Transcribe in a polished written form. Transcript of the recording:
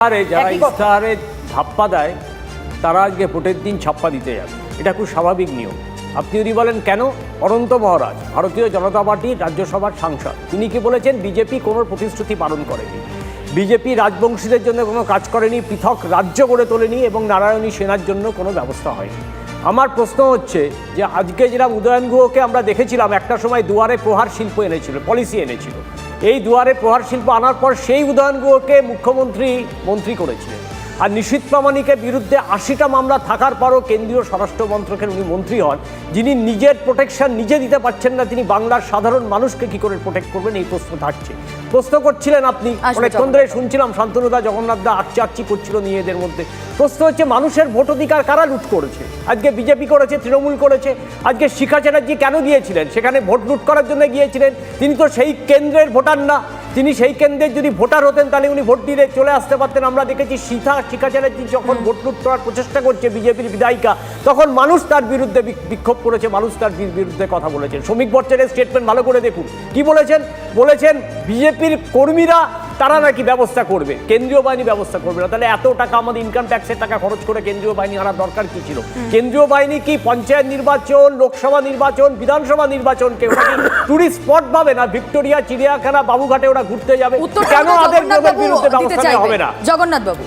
যারা ইস্তাহারে ধাপ্পা দেয় তারা আজকে ভোটের দিন ছাপ্পা দিতে যাবে, এটা খুব স্বাভাবিক নিয়ম। আপনি যদি বলেন কেন, অনন্ত মহারাজ ভারতীয় জনতা পার্টির রাজ্যসভার সাংসদ, তিনি কি বলেছেন? বিজেপি কোনো প্রতিশ্রুতি পালন করেনি, বিজেপি রাজবংশীদের জন্য কোনো কাজ করেনি, পৃথক রাজ্য গড়ে তোলেনি এবং নারায়ণী সেনার জন্য কোনো ব্যবস্থা হয়নি। আমার প্রশ্ন হচ্ছে যে আজকে যেরকম উদয়ন গুহকে আমরা দেখেছিলাম একটা সময় দুয়ারে প্রহার শিল্প এনেছিল, পলিসি এনেছিল, এই দুয়ারে প্রহার শিল্প আনার পর সেই উদয়ন গুহকে মুখ্যমন্ত্রী মন্ত্রী করেছিলেন। আর নিশীথ প্রামাণিকের বিরুদ্ধে ৮০টা মামলা থাকার পরও কেন্দ্রীয় স্বরাষ্ট্র মন্ত্রকের উনি মন্ত্রী হন, যিনি নিজের প্রোটেকশন নিজে দিতে পারছেন না, তিনি বাংলার সাধারণ মানুষকে কি করে প্রোটেক্ট করবেন, এই প্রশ্ন থাকছে। প্রশ্ন করছিলেন আপনি, অনেকক্ষণ ধরে শুনছিলাম শান্তনুদা জগন্নাথদা আচ্ছি করছিল নিজেদের মধ্যে। প্রশ্ন হচ্ছে মানুষের ভোট অধিকার কারা লুট করেছে? আজকে বিজেপি করেছে, তৃণমূল করেছে। আজকে শিখা চ্যাটার্জি কেন গিয়েছিলেন সেখানে? ভোট লুট করার জন্য গিয়েছিলেন। তিনি তো সেই কেন্দ্রের ভোটার না, তিনি সেই কেন্দ্রের যদি ভোটার হতেন তাহলে উনি ভোট দিয়ে চলে আসতে পারতেন। আমরা দেখেছি শিখা চ্যাটার্জি যখন ভোট লুট করার প্রচেষ্টা করছে বিজেপির বিধায়িকা, তখন মানুষ তার বিরুদ্ধে বিক্ষোভ করেছে, মানুষ তার বিরুদ্ধে কথা বলেছেন। শ্রমিক মোর্চার স্টেটমেন্ট ভালো করে দেখুন, কি বলেছেন? বলেছেন বিজেপির কর্মীরা তারা নাকি ব্যবস্থা করবে, কেন্দ্রীয় বাহিনী ব্যবস্থা করবে না। তাহলে এত টাকা আমাদের ইনকাম ট্যাক্সের টাকা খরচ করে কেন্দ্রীয় বাহিনী আনার দরকার কি ছিল? কেন্দ্রীয় বাহিনী কি পঞ্চায়েত নির্বাচন, লোকসভা নির্বাচন, বিধানসভা নির্বাচনকে ওরা কি টুরিস্ট স্পট পাবে না? ভিক্টোরিয়া, চিড়িয়াখানা, বাবুঘাটে ওরা ঘুরতে যাবে, কেন তাদের বিরুদ্ধে ব্যবস্থা হবে না? জগন্নাথ বাবু।